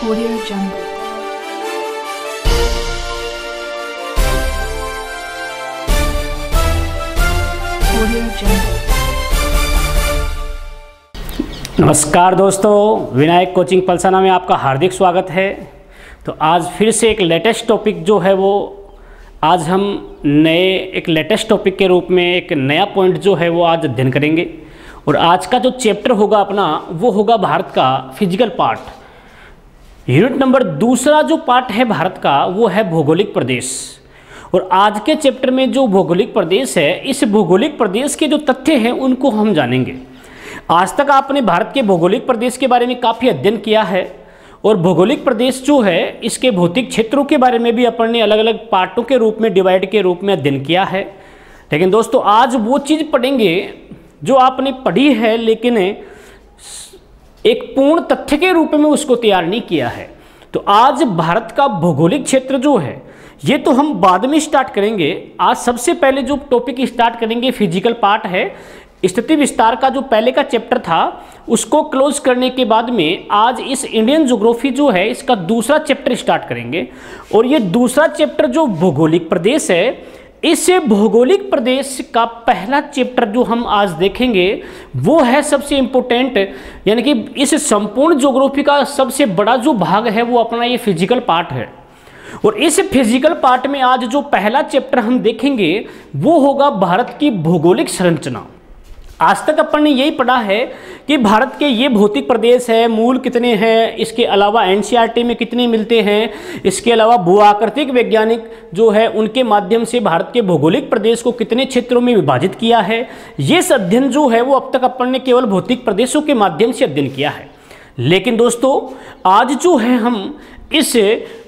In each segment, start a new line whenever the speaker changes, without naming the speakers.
Audio Jungle. Audio Jungle.
नमस्कार दोस्तों, Vinayak coaching Palsana में आपका हार्दिक स्वागत है। तो आज फिर से एक लेटेस्ट टॉपिक जो है वो आज हम एक लेटेस्ट टॉपिक के रूप में एक नया पॉइंट जो है वो आज अध्ययन करेंगे। और आज का जो चैप्टर होगा अपना वो होगा भारत का फिजिकल पार्ट। यूनिट नंबर दूसरा जो पार्ट है भारत का वो है भौगोलिक प्रदेश। और आज के चैप्टर में जो भौगोलिक प्रदेश है, इस भौगोलिक प्रदेश के जो तथ्य हैं उनको हम जानेंगे। आज तक आपने भारत के भौगोलिक प्रदेश के बारे में काफ़ी अध्ययन किया है और भौगोलिक प्रदेश जो है इसके भौतिक क्षेत्रों के बारे में भी अपन ने अलग अलग पार्टों के रूप में डिवाइड के रूप में अध्ययन किया है। लेकिन दोस्तों आज वो चीज़ पढ़ेंगे जो आपने पढ़ी है लेकिन एक पूर्ण तथ्य के रूप में उसको तैयार नहीं किया है। तो आज भारत का भौगोलिक क्षेत्र जो है ये तो हम बाद में स्टार्ट करेंगे। आज सबसे पहले जो टॉपिक स्टार्ट करेंगे फिजिकल पार्ट है। स्थिति विस्तार का जो पहले का चैप्टर था उसको क्लोज करने के बाद में आज इस इंडियन ज्योग्राफी जो है इसका दूसरा चैप्टर स्टार्ट करेंगे। और ये दूसरा चैप्टर जो भौगोलिक प्रदेश है, इस भौगोलिक प्रदेश का पहला चैप्टर जो हम आज देखेंगे वो है सबसे इम्पोर्टेंट, यानी कि इस संपूर्ण ज्योग्राफी का सबसे बड़ा जो भाग है वो अपना ये फिजिकल पार्ट है। और इस फिजिकल पार्ट में आज जो पहला चैप्टर हम देखेंगे वो होगा भारत की भौगोलिक संरचना। आज तक अपन ने यही पढ़ा है कि भारत के ये भौतिक प्रदेश है, मूल कितने हैं, इसके अलावा एनसीईआरटी में कितने मिलते हैं, इसके अलावा भूआकृतिक वैज्ञानिक जो है उनके माध्यम से भारत के भौगोलिक प्रदेश को कितने क्षेत्रों में विभाजित किया है। ये अध्ययन जो है वो अब तक अपन ने केवल भौतिक प्रदेशों के माध्यम से अध्ययन किया है। लेकिन दोस्तों आज जो है हम इस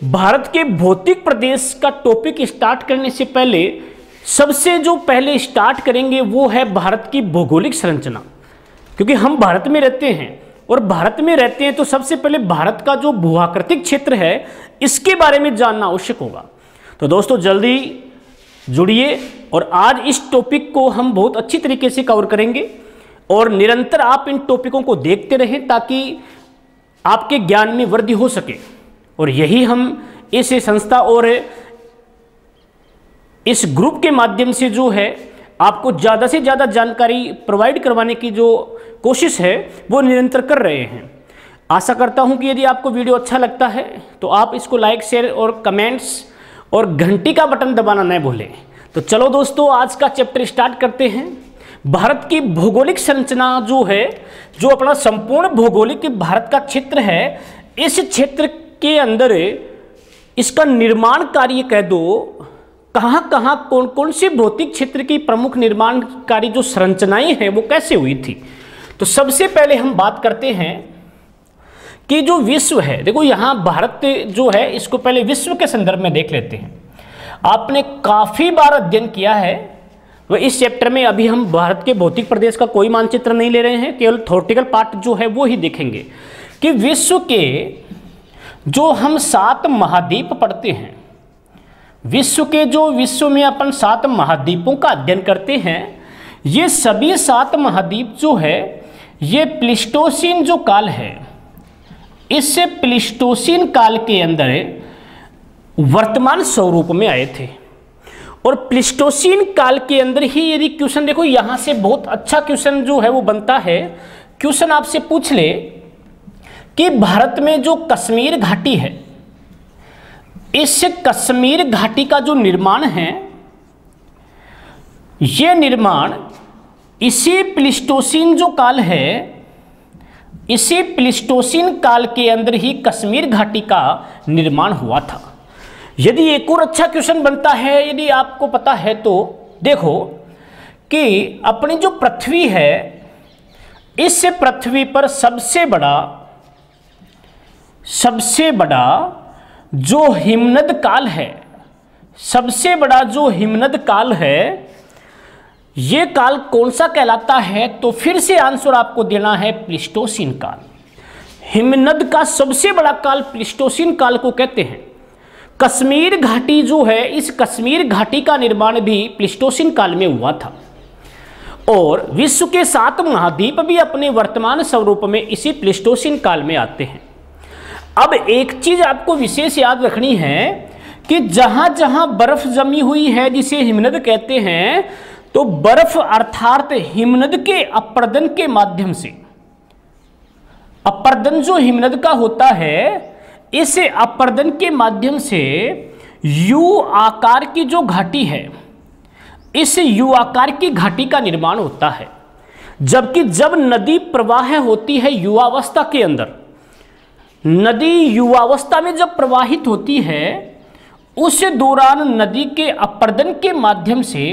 भारत के भौतिक प्रदेश का टॉपिक स्टार्ट करने से पहले सबसे जो पहले स्टार्ट करेंगे वो है भारत की भौगोलिक संरचना। क्योंकि हम भारत में रहते हैं और भारत में रहते हैं तो सबसे पहले भारत का जो भूआकृतिक क्षेत्र है इसके बारे में जानना आवश्यक होगा। तो दोस्तों जल्दी जुड़िए और आज इस टॉपिक को हम बहुत अच्छी तरीके से कवर करेंगे और निरंतर आप इन टॉपिकों को देखते रहें ताकि आपके ज्ञान में वृद्धि हो सके। और यही हम इस संस्था और इस ग्रुप के माध्यम से जो है आपको ज़्यादा से ज़्यादा जानकारी प्रोवाइड करवाने की जो कोशिश है वो निरंतर कर रहे हैं। आशा करता हूं कि यदि आपको वीडियो अच्छा लगता है तो आप इसको लाइक, शेयर और कमेंट्स और घंटी का बटन दबाना न भूलें। तो चलो दोस्तों आज का चैप्टर स्टार्ट करते हैं। भारत की भौगोलिक संरचना जो है, जो अपना संपूर्ण भौगोलिक भारत का क्षेत्र है, इस क्षेत्र के अंदर इसका निर्माण कार्य कह दो, कहाँ कहाँ कौन कौन से भौतिक क्षेत्र की प्रमुख निर्माणकारी जो संरचनाएं हैं वो कैसे हुई थी। तो सबसे पहले हम बात करते हैं कि जो विश्व है, देखो यहाँ भारत जो है इसको पहले विश्व के संदर्भ में देख लेते हैं। आपने काफ़ी बार अध्ययन किया है वह इस चैप्टर में। अभी हम भारत के भौतिक प्रदेश का कोई मानचित्र नहीं ले रहे हैं, केवल थ्योरेटिकल पार्ट जो है वो ही देखेंगे कि विश्व के जो हम 7 महाद्वीप पढ़ते हैं, विश्व में अपन 7 महाद्वीपों का अध्ययन करते हैं, ये सभी 7 महाद्वीप जो है ये प्लीस्टोसीन जो काल है, इस प्लीस्टोसीन काल के अंदर वर्तमान स्वरूप में आए थे। और प्लीस्टोसीन काल के अंदर ही यदि क्वेश्चन देखो, यहाँ से बहुत अच्छा क्वेश्चन जो है वो बनता है। क्वेश्चन आपसे पूछ ले कि भारत में जो कश्मीर घाटी है, इस कश्मीर घाटी का जो निर्माण है ये निर्माण इसी प्लीस्टोसीन जो काल है, इसी प्लीस्टोसीन काल के अंदर ही कश्मीर घाटी का निर्माण हुआ था। यदि एक और अच्छा क्वेश्चन बनता है, यदि आपको पता है तो देखो कि अपनी जो पृथ्वी है, इस पृथ्वी पर सबसे बड़ा जो हिमनद काल है, सबसे बड़ा जो हिमनद काल है ये काल कौन सा कहलाता है? तो फिर से आंसर आपको देना है प्लीस्टोसीन काल। हिमनद का सबसे बड़ा काल प्लीस्टोसीन काल को कहते हैं। कश्मीर घाटी जो है, इस कश्मीर घाटी का निर्माण भी प्लीस्टोसीन काल में हुआ था। और विश्व के 7 महाद्वीप भी अपने वर्तमान स्वरूप में इसी प्लीस्टोसीन काल में आते हैं। अब एक चीज आपको विशेष याद रखनी है कि जहां जहां बर्फ जमी हुई है जिसे हिमनद कहते हैं, तो बर्फ अर्थात हिमनद के अपर्दन के माध्यम से, अपर्दन जो हिमनद का होता है, इस अपर्दन के माध्यम से यू आकार की जो घाटी है, इस यू आकार की घाटी का निर्माण होता है। जबकि जब नदी प्रवाह होती है युवावस्था के अंदर, नदी युवावस्था में जब प्रवाहित होती है, उस दौरान नदी के अपर्दन के माध्यम से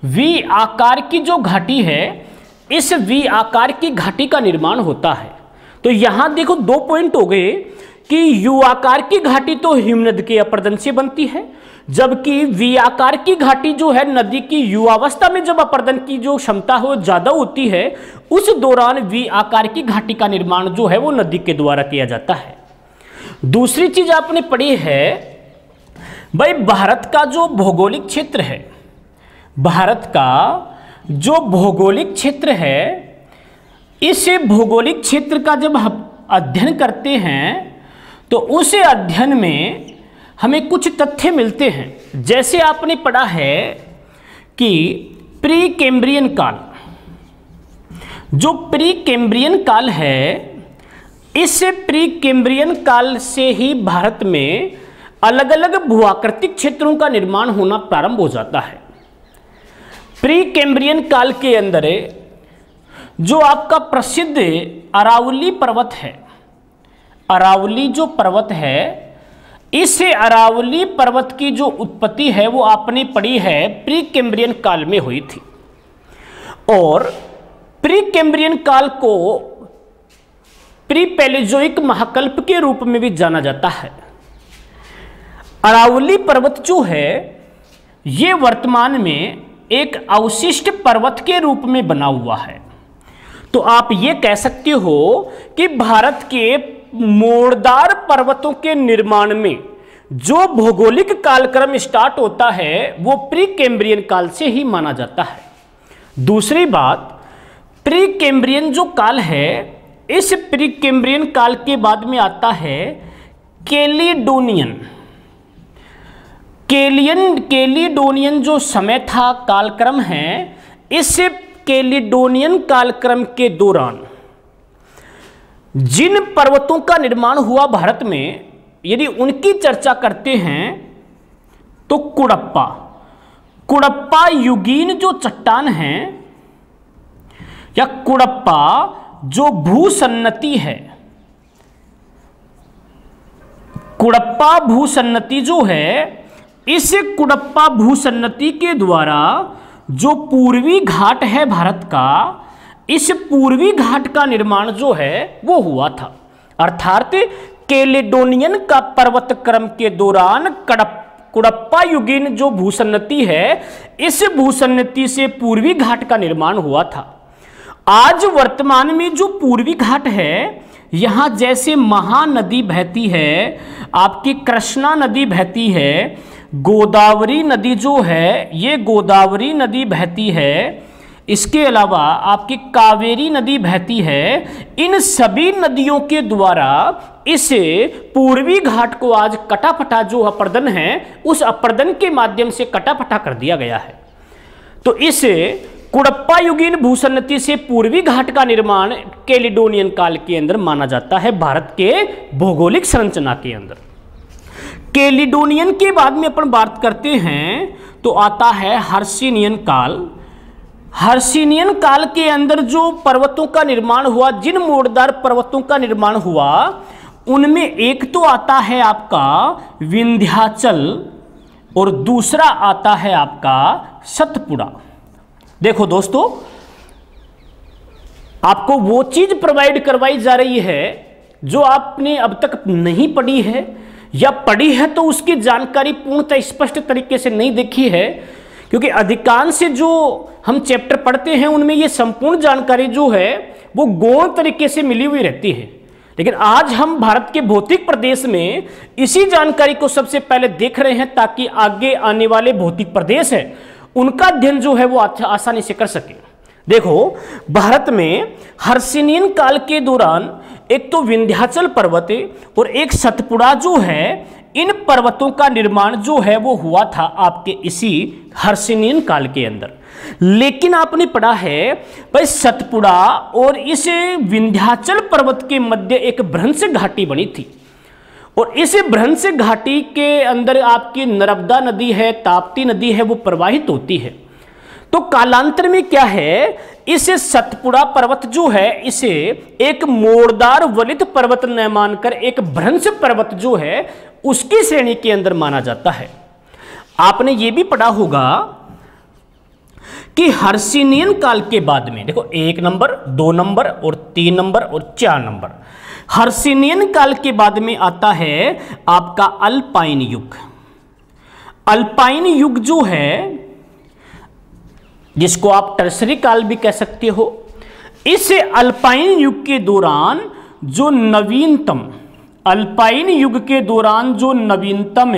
वी आकार की जो घाटी है, इस वी आकार की घाटी का निर्माण होता है। तो यहां देखो 2 पॉइंट हो गए कि यू आकार की घाटी तो हिमनद के अपर्दन से बनती है, जबकि वी आकार की घाटी जो है नदी की युवावस्था में जब अपर्दन की जो क्षमता है वो ज्यादा होती है, उस दौरान वी आकार की घाटी का निर्माण जो है वो नदी के द्वारा किया जाता है। दूसरी चीज आपने पढ़ी है भाई, भारत का जो भौगोलिक क्षेत्र है, भारत का जो भौगोलिक क्षेत्र है, इस भौगोलिक क्षेत्र का जब हम अध्ययन करते हैं तो उस अध्ययन में हमें कुछ तथ्य मिलते हैं। जैसे आपने पढ़ा है कि प्री कैम्ब्रियन काल, जो प्री कैम्ब्रियन काल है, इस प्री कैम्ब्रियन काल से ही भारत में अलग अलग भूआकृतिक क्षेत्रों का निर्माण होना प्रारंभ हो जाता है। प्री कैम्ब्रियन काल के अंदर जो आपका प्रसिद्ध अरावली पर्वत है, अरावली जो पर्वत है, इस अरावली पर्वत की जो उत्पत्ति है वो आपने पढ़ी है प्री कैम्ब्रियन काल में हुई थी। और प्री कैम्ब्रियन काल को प्री पैलेजोइक महाकल्प के रूप में भी जाना जाता है। अरावली पर्वत जो है ये वर्तमान में एक अवशिष्ट पर्वत के रूप में बना हुआ है। तो आप ये कह सकते हो कि भारत के मोड़दार पर्वतों के निर्माण में जो भौगोलिक कालक्रम स्टार्ट होता है वो प्री कैम्ब्रियन काल से ही माना जाता है। दूसरी बात, प्री कैम्ब्रियन जो काल है, इस प्री कैम्ब्रियन काल के बाद में आता है कैलिडोनियन। कैलिडोनियन जो समय था, कालक्रम है, इस कैलिडोनियन कालक्रम के दौरान जिन पर्वतों का निर्माण हुआ भारत में, यदि उनकी चर्चा करते हैं तो कुड़प्पा युगीन जो चट्टान है या कुड़प्पा जो भूसन्नति है, कुड़प्पा भूसन्नति जो है, इस कुड़प्पा भूसन्नति के द्वारा जो पूर्वी घाट है भारत का, इस पूर्वी घाट का निर्माण जो है वो हुआ था। अर्थात कैलिडोनियन का पर्वत क्रम के दौरान कुड़प्पा युगीन जो भूसन्नति है, इस भूसन्नति से पूर्वी घाट का निर्माण हुआ था। आज वर्तमान में जो पूर्वी घाट है, यहाँ जैसे महानदी बहती है, आपकी कृष्णा नदी बहती है, गोदावरी नदी जो है ये गोदावरी नदी बहती है, इसके अलावा आपकी कावेरी नदी बहती है। इन सभी नदियों के द्वारा इस पूर्वी घाट को आज कटाफटा जो अपर्दन है, उस अपर्दन के माध्यम से कटाफटा कर दिया गया है। तो इस कुड़प्पा युगीन भूसन्नति से पूर्वी घाट का निर्माण कैलिडोनियन काल के अंदर माना जाता है भारत के भौगोलिक संरचना के अंदर। कैलिडोनियन के बाद में अपन बात करते हैं तो आता है हर्षिनियन काल। हर्षिनियन काल के अंदर जो पर्वतों का निर्माण हुआ, जिन मोड़दार पर्वतों का निर्माण हुआ, उनमें एक तो आता है आपका विंध्याचल और दूसरा आता है आपका सतपुड़ा। देखो दोस्तों, आपको वो चीज प्रोवाइड करवाई जा रही है जो आपने अब तक नहीं पढ़ी है, या पढ़ी है तो उसकी जानकारी पूर्णतः स्पष्ट तरीके से नहीं देखी है, क्योंकि अधिकांश जो हम चैप्टर पढ़ते हैं उनमें ये संपूर्ण जानकारी जो है वो गौण तरीके से मिली हुई रहती है। लेकिन आज हम भारत के भौतिक प्रदेश में इसी जानकारी को सबसे पहले देख रहे हैं, ताकि आगे आने वाले भौतिक प्रदेश है उनका अध्ययन जो है वो आसानी से कर सके। देखो, भारत में हर्षिनियन काल के दौरान एक तो विंध्याचल पर्वत और एक सतपुड़ा जो है, इन पर्वतों का निर्माण जो है वो हुआ था आपके इसी हर्षिनियन काल के अंदर। लेकिन आपने पढ़ा है भाई सतपुड़ा और इस विंध्याचल पर्वत के मध्य एक भ्रंश घाटी बनी थी, और इस भ्रंश घाटी के अंदर आपकी नर्मदा नदी है, ताप्ती नदी है, वो प्रवाहित होती है। तो कालांतर में क्या है, इसे सतपुड़ा पर्वत जो है इसे एक मोड़दार वलित पर्वत न मानकर एक भ्रंश पर्वत जो है उसकी श्रेणी के अंदर माना जाता है। आपने ये भी पढ़ा होगा कि हर्षिनियन काल के बाद में देखो 1 नंबर, 2 नंबर और 3 नंबर और 4 नंबर, हर्षिनियन काल के बाद में आता है आपका अल्पाइन युग। अल्पाइन युग जो है, जिसको आप टर्सरी काल भी कह सकते हो, इस अल्पाइन युग के दौरान जो नवीनतम, अल्पाइन युग के दौरान जो नवीनतम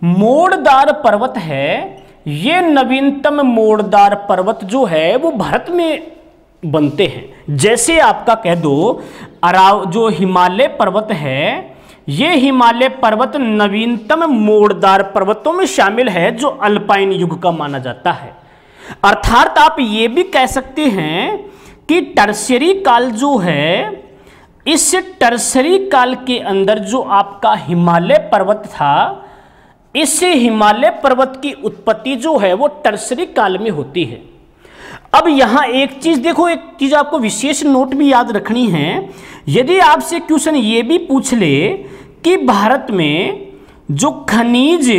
मोड़दार पर्वत है, ये नवीनतम मोड़दार पर्वत जो है वो भारत में बनते हैं। जैसे आपका कह दो जो हिमालय पर्वत है, ये हिमालय पर्वत नवीनतम मोड़दार पर्वतों में शामिल है जो अल्पाइन युग का माना जाता है। अर्थात आप ये भी कह सकते हैं कि टर्शियरी काल जो है, इस टर्शियरी काल के अंदर जो आपका हिमालय पर्वत था, इस हिमालय पर्वत की उत्पत्ति जो है वो टर्शियरी काल में होती है। अब यहां एक चीज देखो, एक चीज आपको विशेष नोट भी याद रखनी है। यदि आपसे क्वेश्चन ये भी पूछ ले कि भारत में जो खनिज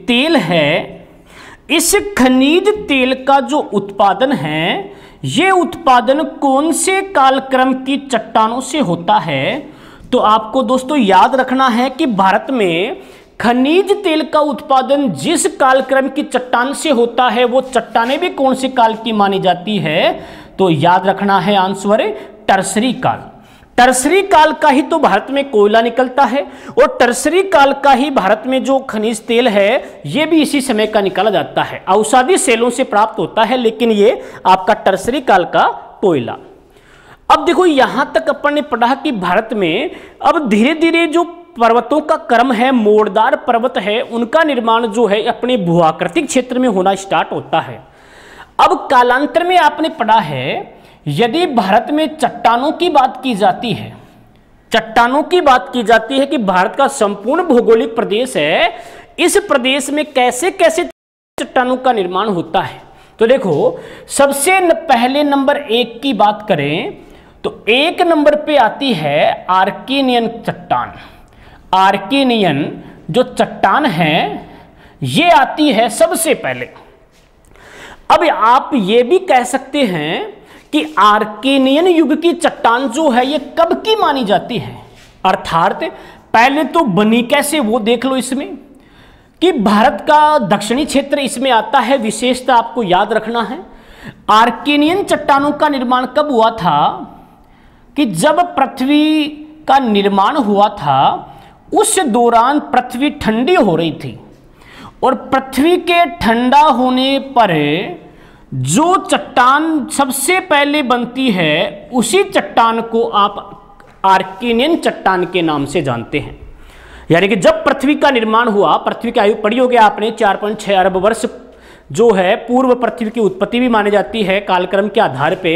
तेल है, इस खनिज तेल का जो उत्पादन है, ये उत्पादन कौन से कालक्रम की चट्टानों से होता है, तो आपको दोस्तों याद रखना है कि भारत में खनिज तेल का उत्पादन जिस कालक्रम की चट्टान से होता है वो चट्टानें भी कौन से काल की मानी जाती है, तो याद रखना है आंसर टर्सरी काल। टर्सरी काल का ही तो भारत में कोयला निकलता है, और टर्सरी काल का ही भारत में जो खनिज तेल है ये भी इसी समय का निकाला जाता है। औषधि सेलों से प्राप्त होता है, लेकिन ये आपका टर्सरी काल का कोयला। अब देखो यहां तक अपन ने पढ़ा कि भारत में अब धीरे धीरे जो पर्वतों का क्रम है, मोड़दार पर्वत है, उनका निर्माण जो है अपने भूआकृतिक क्षेत्र में होना स्टार्ट होता है। अब कालांतर में आपने पढ़ा है, यदि भारत में चट्टानों की बात की जाती है, चट्टानों की बात की जाती है कि भारत का संपूर्ण भौगोलिक प्रदेश है, इस प्रदेश में कैसे कैसे चट्टानों का निर्माण होता है, तो देखो सबसे पहले नंबर 1 की बात करें तो 1 नंबर पे आती है आर्केनियन चट्टान। आर्केनियन जो चट्टान है ये आती है सबसे पहले। अब आप ये भी कह सकते हैं कि आर्केनियन युग की चट्टान जो है ये कब की मानी जाती है, अर्थात पहले तो बनी कैसे वो देख लो इसमें, कि भारत का दक्षिणी क्षेत्र इसमें आता है। विशेषता आपको याद रखना है, आर्केनियन चट्टानों का निर्माण कब हुआ था, कि जब पृथ्वी का निर्माण हुआ था उस दौरान पृथ्वी ठंडी हो रही थी, और पृथ्वी के ठंडा होने पर जो चट्टान सबसे पहले बनती है उसी चट्टान को आप आर्केनियन चट्टान के नाम से जानते हैं। यानी कि जब पृथ्वी का निर्माण हुआ, पृथ्वी की आयु पढ़ी होगी आपने 4.6 अरब वर्ष जो है पूर्व पृथ्वी की उत्पत्ति भी मानी जाती है कालक्रम के आधार पे,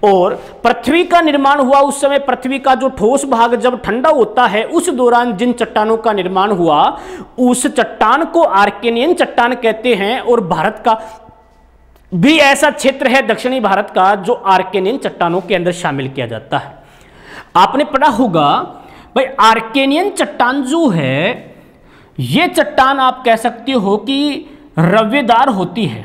और पृथ्वी का निर्माण हुआ उस समय पृथ्वी का जो ठोस भाग जब ठंडा होता है उस दौरान जिन चट्टानों का निर्माण हुआ उस चट्टान को आर्केनियन चट्टान कहते हैं। और भारत का भी ऐसा क्षेत्र है दक्षिणी भारत का जो आर्केनियन चट्टानों के अंदर शामिल किया जाता है। आपने पढ़ा होगा भाई आर्केनियन चट्टान जो है ये चट्टान आप कह सकते हो कि रवेदार होती है।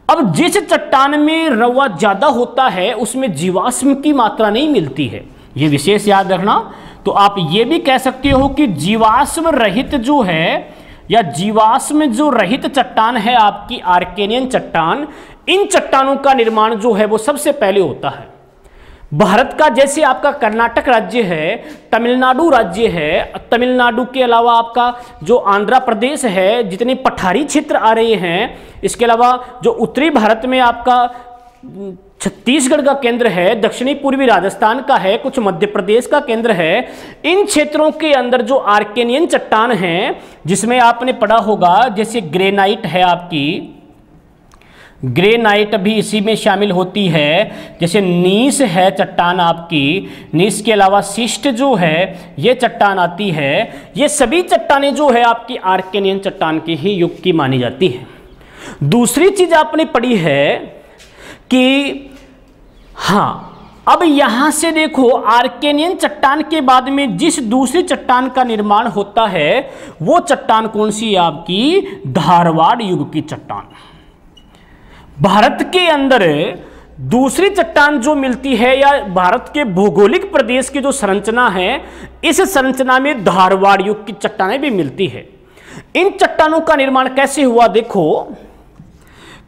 अब जिस चट्टान में रवा ज्यादा होता है उसमें जीवाश्म की मात्रा नहीं मिलती है, ये विशेष याद रखना। तो आप ये भी कह सकते हो कि जीवाश्म रहित जो है या जीवाश्म जो रहित चट्टान है आपकी आर्केनियन चट्टान, इन चट्टानों का निर्माण जो है वो सबसे पहले होता है। भारत का जैसे आपका कर्नाटक राज्य है, तमिलनाडु राज्य है, तमिलनाडु के अलावा आपका जो आंध्र प्रदेश है, जितने पठारी क्षेत्र आ रहे हैं, इसके अलावा जो उत्तरी भारत में आपका छत्तीसगढ़ का केंद्र है, दक्षिणी पूर्वी राजस्थान का है, कुछ मध्य प्रदेश का केंद्र है। इन क्षेत्रों के अंदर जो आर्केनियन चट्टान है, जिसमें आपने पढ़ा होगा जैसे ग्रेनाइट है, आपकी ग्रेनाइट भी इसी में शामिल होती है। जैसे नीस है चट्टान आपकी, नीस के अलावा शिष्ट जो है ये चट्टान आती है। ये सभी चट्टानें जो है आपकी आर्केनियन चट्टान के ही युग की मानी जाती है। दूसरी चीज आपने पढ़ी है कि हाँ, अब यहां से देखो आर्केनियन चट्टान के बाद में जिस दूसरी चट्टान का निर्माण होता है वो चट्टान कौन सी है आपकी? धारवाड़ युग की चट्टान। भारत के अंदर दूसरी चट्टान जो मिलती है या भारत के भौगोलिक प्रदेश की जो संरचना है, इस संरचना में धारवाड़ युग की चट्टानें भी मिलती है। इन चट्टानों का निर्माण कैसे हुआ? देखो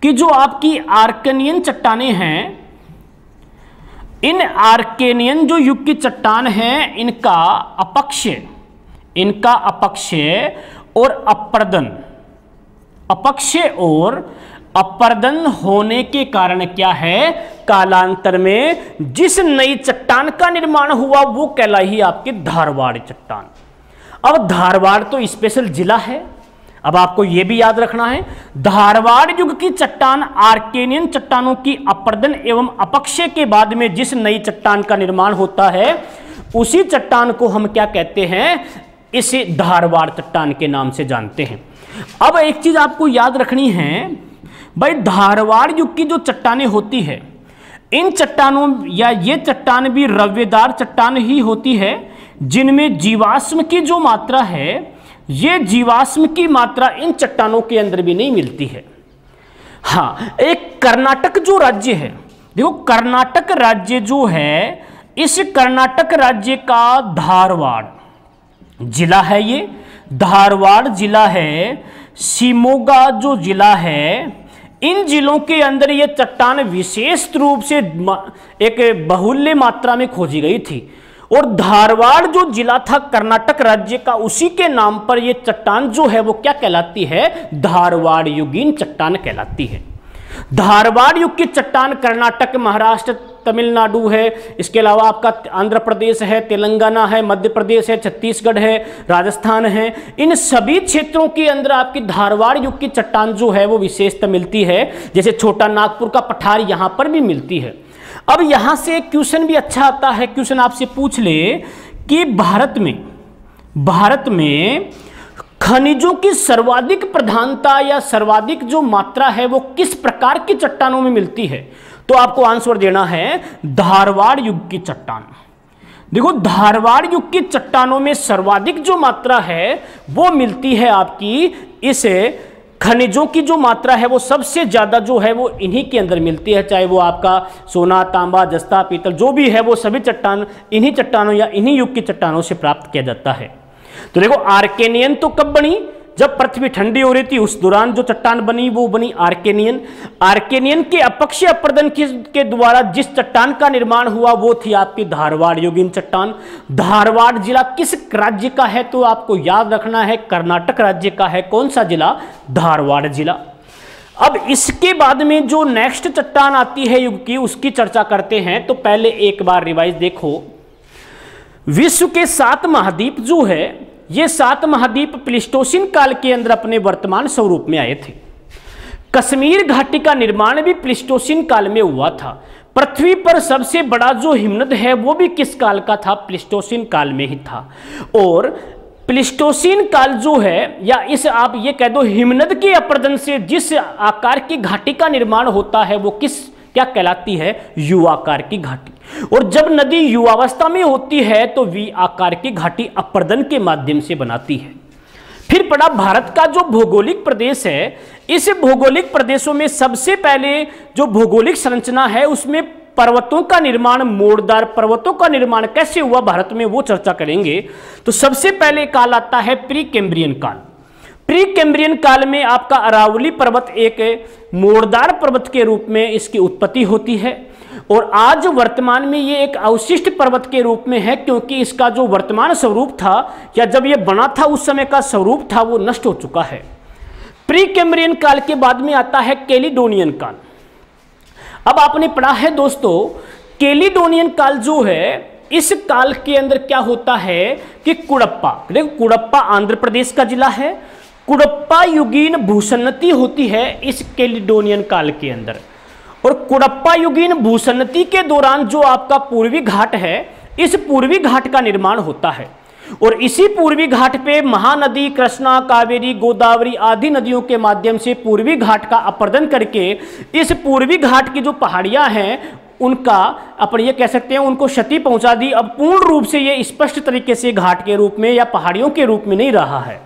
कि जो आपकी आर्केनियन चट्टानें हैं, इन आर्केनियन जो युग की चट्टान है, इनका अपक्षय और अपर्दन होने के कारण क्या है, कालांतर में जिस नई चट्टान का निर्माण हुआ वो कहलाई आपकी धारवाड़ चट्टान। अब धारवाड़ तो स्पेशल जिला है। अब आपको यह भी याद रखना है, धारवाड़ युग की चट्टान आर्केनियन चट्टानों की अपर्दन एवं अपक्षय के बाद में जिस नई चट्टान का निर्माण होता है उसी चट्टान को हम क्या कहते हैं? इसे धारवाड़ चट्टान के नाम से जानते हैं। अब एक चीज आपको याद रखनी है भाई, धारवाड़ युग की जो चट्टानें होती है, इन चट्टानों या ये चट्टान भी रव्यदार चट्टान ही होती है, जिनमें जीवाश्म की जो मात्रा है, ये जीवाश्म की मात्रा इन चट्टानों के अंदर भी नहीं मिलती है। हाँ, एक कर्नाटक जो राज्य है, देखो कर्नाटक राज्य जो है, इस कर्नाटक राज्य का धारवाड़ जिला है, ये धारवाड़ जिला है, शिमोगा जो जिला है, इन जिलों के अंदर ये चट्टान विशेष रूप से एक बहुल्य मात्रा में खोजी गई थी। और धारवाड़ जो जिला था कर्नाटक राज्य का, उसी के नाम पर ये चट्टान जो है वो क्या कहलाती है? धारवाड़ युगीन चट्टान कहलाती है। धारवाड़ युग की चट्टान कर्नाटक, महाराष्ट्र, तमिलनाडु है, इसके अलावा आपका आंध्र प्रदेश है, तेलंगाना है, मध्य प्रदेश है, छत्तीसगढ़ है, राजस्थान है, इन सभी क्षेत्रों के अंदर आपकी धारवाड़ युग की चट्टान जो है वो विशेषता मिलती है। जैसे छोटा नागपुर का पठार यहाँ पर भी मिलती है। अब यहां से एक क्वेश्चन भी अच्छा आता है, क्वेश्चन आपसे पूछ ले कि भारत में खनिजों की सर्वाधिक प्रधानता या सर्वाधिक जो मात्रा है वो किस प्रकार की चट्टानों में मिलती है? तो आपको आंसर देना है धारवाड़ युग की चट्टान। देखो धारवाड़ युग की चट्टानों में सर्वाधिक जो मात्रा है वो मिलती है आपकी, इसे खनिजों की जो मात्रा है वो सबसे ज्यादा जो है वो इन्हीं के अंदर मिलती है। चाहे वो आपका सोना, तांबा, जस्ता, पीतल जो भी है वो सभी चट्टान इन्हीं चट्टानों या इन्हीं युग की चट्टानों से प्राप्त किया जाता है। तो देखो आर्केनियन तो कब बनी? जब पृथ्वी ठंडी हो रही थी उस दौरान जो चट्टान बनी वो बनी आर्केनियन। आर्केनियन के अपक्षय अपर्दन के द्वारा जिस चट्टान का निर्माण हुआ वो थी आपकी धारवाड़ युगीन चट्टान। धारवाड़ जिला किस राज्य का है? तो आपको याद रखना है कर्नाटक राज्य का है। कौन सा जिला? धारवाड़ जिला। अब इसके बाद में जो नेक्स्ट चट्टान आती है युग की, उसकी चर्चा करते हैं। तो पहले एक बार रिवाइज देखो, विश्व के 7 महाद्वीप जो है, ये 7 महाद्वीप प्लीस्टोसीन काल के अंदर अपने वर्तमान स्वरूप में आए थे। कश्मीर घाटी का निर्माण भी प्लीस्टोसीन काल में हुआ था। पृथ्वी पर सबसे बड़ा जो हिमनद है वो भी किस काल का था? प्लीस्टोसीन काल में ही था। और प्लीस्टोसीन काल जो है, या इस आप ये कह दो हिमनद के अपर्दन से जिस आकार की घाटी का निर्माण होता है वो क्या कहलाती है? यू आकार की घाटी। और जब नदी युवावस्था में होती है तो वी आकार की घाटी अपर्दन के माध्यम से बनाती है। फिर पड़ा भारत का जो भौगोलिक प्रदेश है, इस भौगोलिक प्रदेशों में सबसे पहले जो भौगोलिक संरचना है उसमें पर्वतों का निर्माण, मोड़दार पर्वतों का निर्माण कैसे हुआ भारत में वो चर्चा करेंगे। तो सबसे पहले काल आता है प्री कैम्ब्रियन काल। प्री कैम्ब्रियन काल में आपका अरावली पर्वत एक मोड़दार पर्वत के रूप में इसकी उत्पत्ति होती है। और आज वर्तमान में ये एक अवशिष्ट पर्वत के रूप में है, क्योंकि इसका जो वर्तमान स्वरूप था या जब ये बना था उस समय का स्वरूप था वो नष्ट हो चुका है। प्री कैम्ब्रियन काल के बाद में आता है कैलिडोनियन काल। अब आपने पढ़ा है दोस्तों, कैलिडोनियन काल जो है, इस काल के अंदर क्या होता है कि कुड़प्पा, देखो कुड़प्पा आंध्र प्रदेश का जिला है, कुड़प्पा युगीन भूसन्नति होती है इस कैलिडोनियन काल के अंदर। और कुड़प्पा युगीन भूसन्नति के दौरान जो आपका पूर्वी घाट है, इस पूर्वी घाट का निर्माण होता है। और इसी पूर्वी घाट पे महानदी कृष्णा, कावेरी, गोदावरी आदि नदियों के माध्यम से पूर्वी घाट का अपरदन करके इस पूर्वी घाट की जो पहाड़ियां हैं उनका अपन ये कह सकते हैं उनको क्षति पहुंचा दी। अब पूर्ण रूप से ये स्पष्ट तरीके से घाट के रूप में या पहाड़ियों के रूप में नहीं रहा है।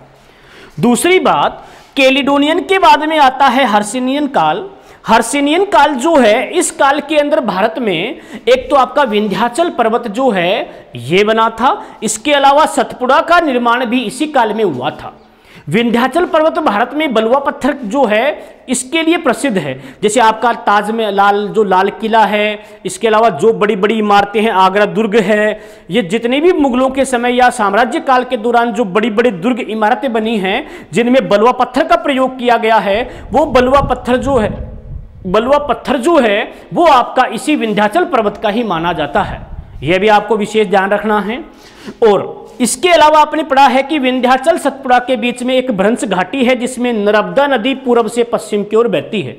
दूसरी बात, कैलिडोनियन के बाद में आता है हर्षिनियन काल। हर्षिनियन काल जो है, इस काल के अंदर भारत में एक तो आपका विंध्याचल पर्वत जो है ये बना था, इसके अलावा सतपुड़ा का निर्माण भी इसी काल में हुआ था। विंध्याचल पर्वत भारत में बलुआ पत्थर जो है इसके लिए प्रसिद्ध है, जैसे आपका ताज में लाल किला है, इसके अलावा जो बड़ी बड़ी इमारतें हैं, आगरा दुर्ग है, ये जितने भी मुगलों के समय या साम्राज्य काल के दौरान जो बड़ी बड़ी दुर्ग इमारतें बनी हैं जिनमें बलुआ पत्थर का प्रयोग किया गया है, वो बलुआ पत्थर जो है वो आपका इसी विंध्याचल पर्वत का ही माना जाता है। यह भी आपको विशेष ध्यान रखना है। और इसके अलावा आपने पढ़ा है कि विंध्याचल सतपुड़ा के बीच में एक भ्रंश घाटी है जिसमें नर्मदा नदी पूर्व से पश्चिम की ओर बहती है।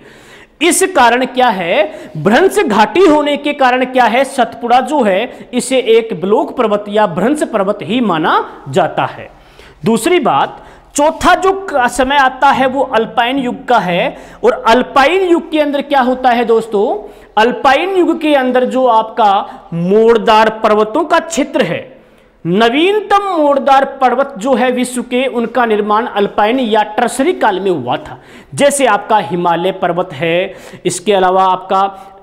इस कारण क्या है, भ्रंश घाटी होने के कारण क्या है, सतपुड़ा जो है इसे एक ब्लॉक पर्वत या भ्रंश पर्वत ही माना जाता है। दूसरी बात, चौथा जो समय आता है वो अल्पाइन युग का है। और अल्पाइन युग के अंदर क्या होता है दोस्तों, अल्पाइन युग के अंदर जो आपका मोड़दार पर्वतों का क्षेत्र है, नवीनतम मोड़दार पर्वत जो है विश्व के, उनका निर्माण अल्पाइन या टर्सरी काल में हुआ था। जैसे आपका हिमालय पर्वत है, इसके अलावा आपका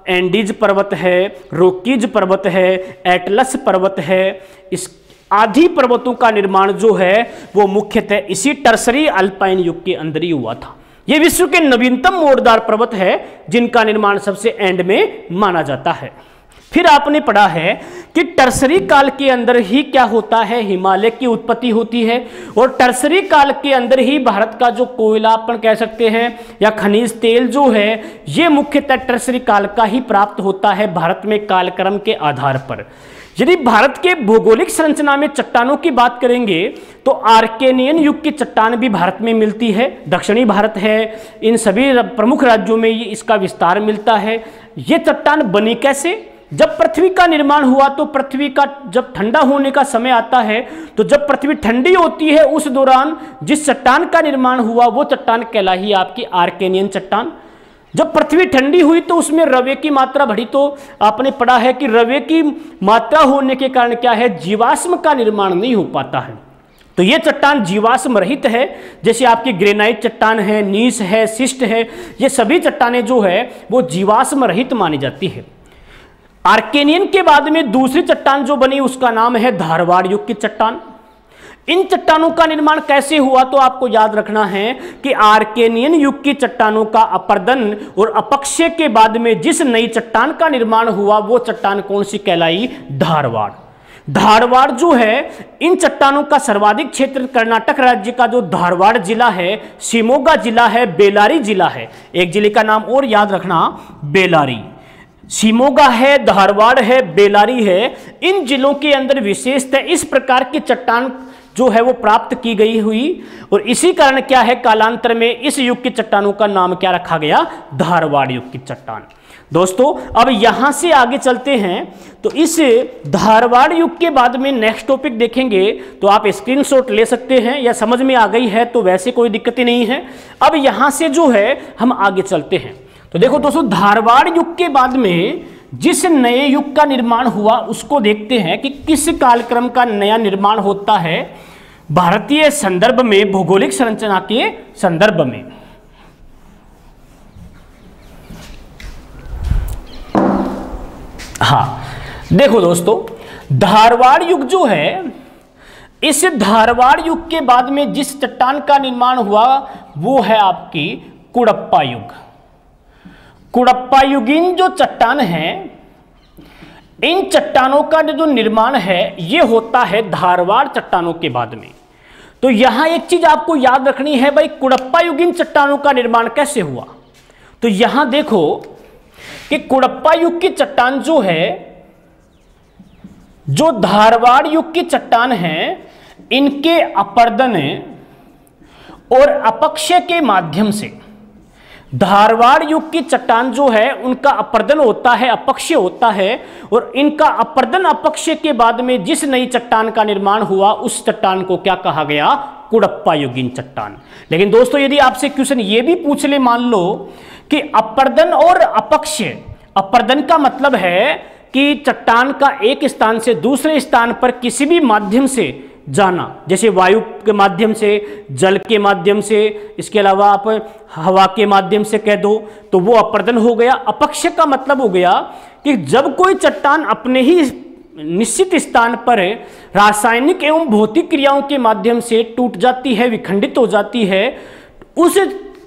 एंडीज पर्वत है, रोकीज पर्वत है, एटलस पर्वत है, इस आदि पर्वतों का निर्माण जो है वो मुख्यतः इसी टर्सरी अल्पाइन युग के अंदर ही हुआ था। ये विश्व के नवीनतम मोड़दार पर्वत है जिनका निर्माण सबसे एंड में माना जाता है। फिर आपने पढ़ा है कि टर्सरी काल के अंदर ही क्या होता है, हिमालय की उत्पत्ति होती है। और टर्सरी काल के अंदर ही भारत का जो कोयला अपन कह सकते हैं या खनिज तेल जो है, ये मुख्यतः टर्सरी काल का ही प्राप्त होता है भारत में कालक्रम के आधार पर। यदि भारत के भौगोलिक संरचना में चट्टानों की बात करेंगे तो आर्केनियन युग की चट्टान भी भारत में मिलती है। दक्षिणी भारत है, इन सभी प्रमुख राज्यों में ये इसका विस्तार मिलता है। ये चट्टान बनी कैसे, जब पृथ्वी का निर्माण हुआ तो पृथ्वी का जब ठंडा होने का समय आता है, तो जब पृथ्वी ठंडी होती है उस दौरान जिस चट्टान का निर्माण हुआ वो चट्टान कहलाई आपकी आर्केनियन चट्टान। जब पृथ्वी ठंडी हुई तो उसमें रवे की मात्रा बढ़ी, तो आपने पढ़ा है कि रवे की मात्रा होने के कारण क्या है, जीवाश्म का निर्माण नहीं हो पाता है। तो ये चट्टान जीवाश्म रहित है। जैसे आपकी ग्रेनाइट चट्टान है, नीस है, शिस्ट है, ये सभी चट्टानें जो है वो जीवाश्म रहित मानी जाती है। आर्केनियन के बाद में दूसरी चट्टान जो बनी उसका नाम है धारवाड़ युग की चट्टान। इन चट्टानों का निर्माण कैसे हुआ, तो आपको याद रखना है कि आर्केनियन युग की चट्टानों का अपरदन और अपक्षय के बाद में जिस नई चट्टान का निर्माण हुआ वो चट्टान कौन सी कहलाई, धारवाड़। धारवाड़ जो है, इन चट्टानों का सर्वाधिक क्षेत्र कर्नाटक राज्य का जो धारवाड़ जिला है, शिमोगा जिला है, बेलारी जिला है। एक जिले का नाम और याद रखना, बेलारी। शिमोगा है, धारवाड़ है, बेलारी है। इन जिलों के अंदर विशेषतः इस प्रकार की चट्टान जो है वो प्राप्त की गई हुई, और इसी कारण क्या है, कालांतर में इस युग की चट्टानों का नाम क्या रखा गया, धारवाड़ युग की चट्टान। दोस्तों अब यहां से आगे चलते हैं, तो इस धारवाड़ युग के बाद में नेक्स्ट टॉपिक देखेंगे, तो आप स्क्रीनशॉट ले सकते हैं, या समझ में आ गई है तो वैसे कोई दिक्कत ही नहीं है। अब यहां से जो है हम आगे चलते हैं। तो देखो दोस्तों, धारवाड़ युग के बाद में जिस नए युग का निर्माण हुआ उसको देखते हैं कि किस कालक्रम का नया निर्माण होता है भारतीय संदर्भ में, भौगोलिक संरचना के संदर्भ में। हाँ देखो दोस्तों, धारवाड़ युग जो है, इस धारवाड़ युग के बाद में जिस चट्टान का निर्माण हुआ वो है आपकी कुड़प्पा युग। कुड़प्पा युगीन जो चट्टान है, इन चट्टानों का जो निर्माण है ये होता है धारवाड़ चट्टानों के बाद में। तो यहां एक चीज आपको याद रखनी है भाई, कुड़प्पा युगीन चट्टानों का निर्माण कैसे हुआ। तो यहां देखो कि कुड़प्पा युग की चट्टान जो है, जो धारवाड़ युग की चट्टान है, इनके अपर्दन और अपक्षय के माध्यम से, धारवाड़ युग की चट्टान जो है उनका अपर्दन होता है, अपक्षय होता है, और इनका अपर्दन अपक्षय के बाद में जिस नई चट्टान का निर्माण हुआ उस चट्टान को क्या कहा गया? कुड़प्पा युगीन चट्टान। लेकिन दोस्तों यदि आपसे क्वेश्चन ये भी पूछ ले, मान लो कि अपर्दन और अपक्षय, अपर्दन का मतलब है कि चट्टान का एक स्थान से दूसरे स्थान पर किसी भी माध्यम से जाना, जैसे वायु के माध्यम से, जल के माध्यम से, इसके अलावा आप हवा के माध्यम से कह दो तो वो अपर्दन हो गया। अपक्षय का मतलब हो गया कि जब कोई चट्टान अपने ही निश्चित स्थान पर रासायनिक एवं भौतिक क्रियाओं के माध्यम से टूट जाती है, विखंडित हो जाती है, उस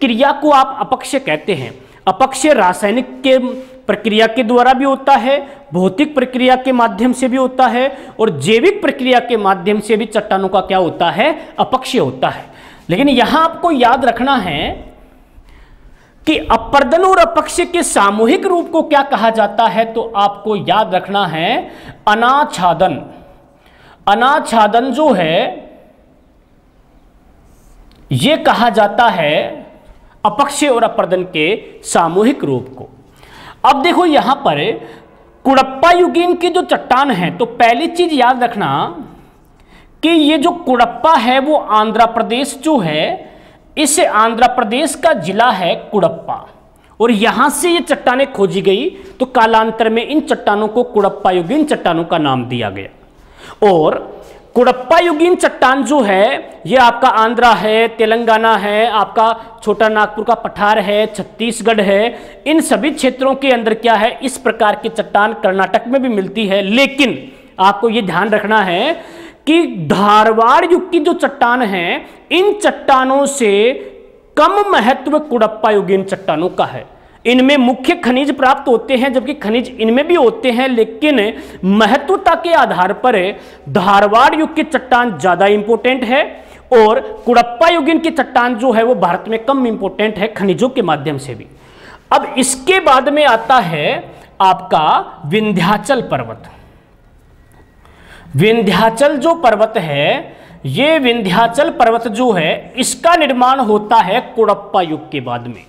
क्रिया को आप अपक्षय कहते हैं। अपक्षय रासायनिक के प्रक्रिया के द्वारा भी होता है, भौतिक प्रक्रिया के माध्यम से भी होता है, और जैविक प्रक्रिया के माध्यम से भी चट्टानों का क्या होता है? अपक्षय होता है। लेकिन यहां आपको याद रखना है कि अपर्दन और अपक्षय के सामूहिक रूप को क्या कहा जाता है? तो आपको याद रखना है अनाच्छादन। अनाच्छादन जो है यह कहा जाता है अपक्षय और अपर्दन के सामूहिक रूप को। अब देखो यहां पर कुड़प्पा युगीन की जो चट्टान है, तो पहली चीज याद रखना कि ये जो कुड़प्पा है वो आंध्र प्रदेश जो है, इस आंध्र प्रदेश का जिला है कुड़प्पा, और यहां से ये चट्टानें खोजी गई, तो कालांतर में इन चट्टानों को कुड़प्पा युगीन चट्टानों का नाम दिया गया। और कुड़प्पा युगीन चट्टान जो है ये आपका आंध्रा है, तेलंगाना है, आपका छोटा नागपुर का पठार है, छत्तीसगढ़ है, इन सभी क्षेत्रों के अंदर क्या है, इस प्रकार की चट्टान कर्नाटक में भी मिलती है। लेकिन आपको ये ध्यान रखना है कि धारवाड़ युग की जो चट्टान है, इन चट्टानों से कम महत्व कुड़प्पा युगीन चट्टानों का है। इनमें मुख्य खनिज प्राप्त होते हैं, जबकि खनिज इनमें भी होते हैं, लेकिन महत्वता के आधार पर धारवाड़ युग की चट्टान ज्यादा इंपॉर्टेंट है, और कुड़प्पा युगीन की चट्टान जो है वो भारत में कम इंपॉर्टेंट है खनिजों के माध्यम से भी। अब इसके बाद में आता है आपका विंध्याचल पर्वत। विंध्याचल जो पर्वत है, ये विंध्याचल पर्वत जो है इसका निर्माण होता है कुड़प्पा युग के बाद में।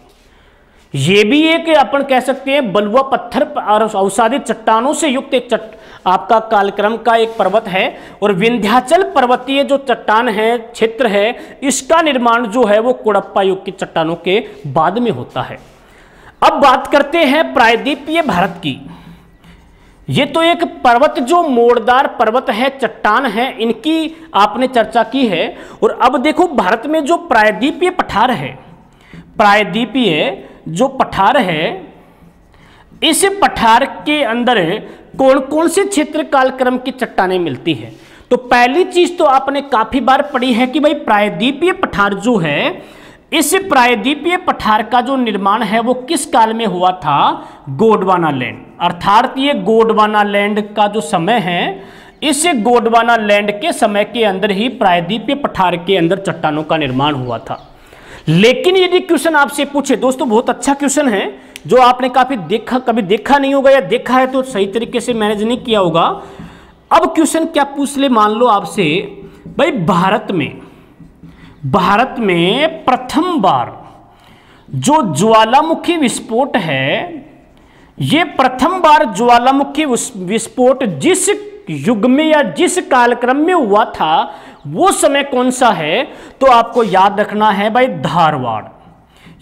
ये भी एक अपन कह सकते हैं बलुआ पत्थर और अवसादी चट्टानों से युक्त एक आपका कालक्रम का एक पर्वत है, और विंध्याचल पर्वतीय जो चट्टान है, क्षेत्र है, इसका निर्माण जो है वो कुड़प्पा युग की चट्टानों के बाद में होता है। अब बात करते हैं प्रायद्वीपीय भारत की। ये तो एक पर्वत जो मोड़दार पर्वत है, चट्टान है, इनकी आपने चर्चा की है। और अब देखो भारत में जो प्रायद्वीपीय पठार है, प्रायद्वीपीय जो पठार है, इस पठार के अंदर कौन कौन से क्षेत्र कालक्रम की चट्टानें मिलती है? तो पहली चीज तो आपने काफी बार पढ़ी है कि भाई प्रायद्वीपीय पठार जो है, इस प्रायद्वीपीय पठार का जो निर्माण है वो किस काल में हुआ था? गोंडवाना लैंड, अर्थात ये गोंडवाना लैंड का जो समय है, इस गोंडवाना लैंड के समय के अंदर ही प्रायद्वीपीय पठार के अंदर चट्टानों का निर्माण हुआ था। लेकिन यदि क्वेश्चन आपसे पूछे, दोस्तों बहुत अच्छा क्वेश्चन है जो आपने कभी देखा नहीं होगा, या देखा है तो सही तरीके से मैनेज नहीं किया होगा। अब क्वेश्चन क्या पूछ ले, मान लो आपसे भाई भारत में प्रथम बार जो ज्वालामुखी विस्फोट है, ये प्रथम बार ज्वालामुखी विस्फोट जिस युग में या जिस कालक्रम में हुआ था वो समय कौन सा है? तो आपको याद रखना है भाई धारवाड़।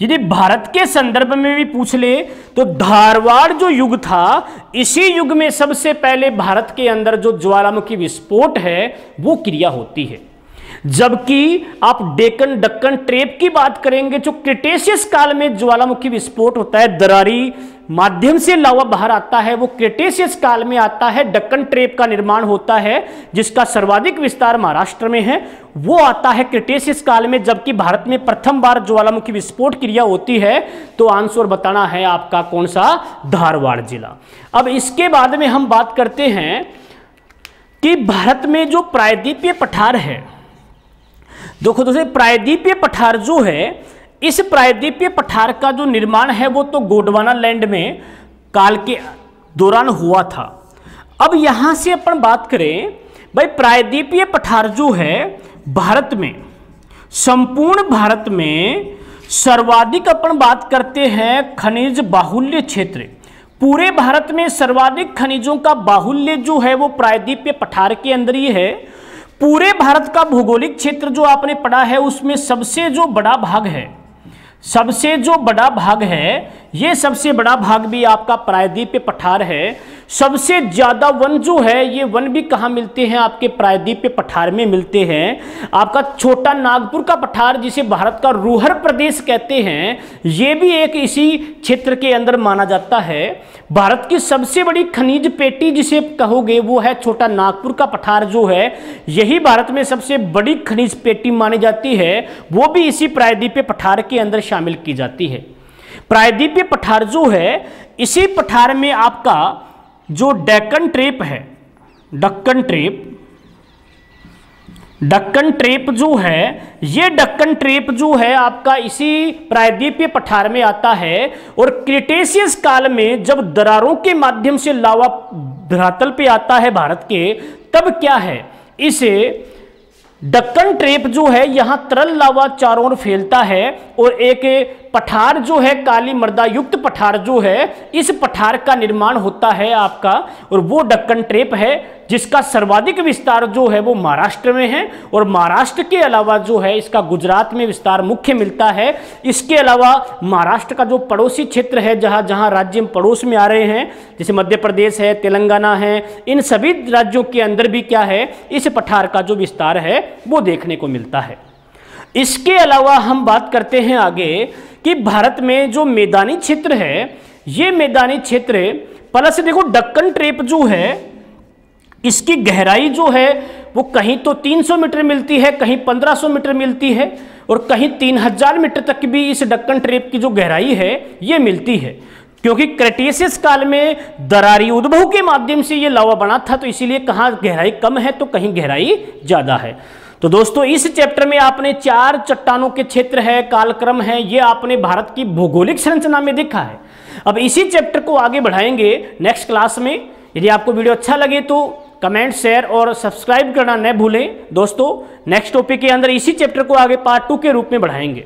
यदि भारत के संदर्भ में भी पूछ ले तो धारवाड़ जो युग था, इसी युग में सबसे पहले भारत के अंदर जो ज्वालामुखी विस्फोट है वो क्रिया होती है। जबकि आप डेक्कन डक्कन ट्रेप की बात करेंगे, जो क्रिटेशियस काल में ज्वालामुखी विस्फोट होता है, दरारी माध्यम से लावा बाहर आता है, वो क्रिटेशियस काल में आता है। डक्कन ट्रेप का निर्माण होता है जिसका सर्वाधिक विस्तार महाराष्ट्र में है, वो आता है क्रिटेशियस काल में। जबकि भारत में प्रथम बार ज्वालामुखी विस्फोट क्रिया होती है, तो आंसर बताना है आपका कौन सा? धारवाड़ जिला। अब इसके बाद में हम बात करते हैं कि भारत में जो प्रायद्वीपीय पठार है, देखो दोस्तों प्रायद्वीपीय पठार जो है, इस प्रायद्वीपीय पठार का जो निर्माण है वो तो गोंडवाना लैंड में काल के दौरान हुआ था। अब यहां से अपन बात करें भाई, प्रायद्वीपीय पठार जो है भारत में, संपूर्ण भारत में सर्वाधिक अपन बात करते हैं खनिज बाहुल्य क्षेत्र। पूरे भारत में सर्वाधिक खनिजों का बाहुल्य जो है वो प्रायद्वीपीय पठार के अंदर ही है। पूरे भारत का भौगोलिक क्षेत्र जो आपने पढ़ा है उसमें सबसे जो बड़ा भाग है, सबसे जो बड़ा भाग है, ये सबसे बड़ा भाग भी आपका प्रायद्वीपीय पठार है। सबसे ज़्यादा वन जो है ये वन भी कहाँ मिलते हैं, आपके प्रायद्वीपीय पठार में मिलते हैं। आपका छोटा नागपुर का पठार जिसे भारत का रूहर प्रदेश कहते हैं, ये भी एक इसी क्षेत्र के अंदर माना जाता है। भारत की सबसे बड़ी खनिज पेटी जिसे कहोगे वो है छोटा नागपुर का पठार जो है, यही भारत में सबसे बड़ी खनिज पेटी मानी जाती है, वो भी इसी प्रायद्वीपीय पठार के अंदर शामिल की जाती है। प्रायद्वीपीय पठार जो है, इसी पठार में आपका जो डेक्कन ट्रेप है, दक्कन ट्रेप, दक्कन ट्रेप जो है, ये दक्कन ट्रेप जो है आपका इसी प्रायद्वीपीय पठार में आता है। और क्रिटेशियस काल में जब दरारों के माध्यम से लावा धरातल पे आता है भारत के, तब क्या है, इसे दक्कन ट्रेप जो है यहां तरल लावा चारों ओर फैलता है और एक पठार जो है काली मृदा युक्त पठार जो है, इस पठार का निर्माण होता है आपका, और वो दक्कन ट्रेप है जिसका सर्वाधिक विस्तार जो है वो महाराष्ट्र में है। और महाराष्ट्र के अलावा जो है इसका गुजरात में विस्तार मुख्य मिलता है। इसके अलावा महाराष्ट्र का जो पड़ोसी क्षेत्र है, जहाँ जहाँ राज्य पड़ोस में आ रहे हैं, जैसे मध्य प्रदेश है, तेलंगाना है, इन सभी राज्यों के अंदर भी क्या है, इस पठार का जो विस्तार है वो देखने को मिलता है। इसके अलावा हम बात करते हैं आगे कि भारत में जो मैदानी क्षेत्र है, ये मैदानी क्षेत्र प्लस देखो दक्कन ट्रेप जो है, इसकी गहराई जो है वो कहीं तो 300 मीटर मिलती है, कहीं 1500 मीटर मिलती है, और कहीं 3000 मीटर तक भी इस दक्कन ट्रेप की जो गहराई है ये मिलती है। क्योंकि क्रेटेशियस काल में दरारी उद्भव के माध्यम से ये लावा बना था, तो इसीलिए कहाँ गहराई कम है तो कहीं गहराई ज़्यादा है। तो दोस्तों इस चैप्टर में आपने 4 चट्टानों के क्षेत्र है, कालक्रम है, ये आपने भारत की भौगोलिक संरचना में देखा है। अब इसी चैप्टर को आगे बढ़ाएंगे नेक्स्ट क्लास में। यदि आपको वीडियो अच्छा लगे तो कमेंट, शेयर और सब्सक्राइब करना न भूलें। दोस्तों नेक्स्ट टॉपिक के अंदर इसी चैप्टर को आगे पार्ट 2 के रूप में बढ़ाएंगे।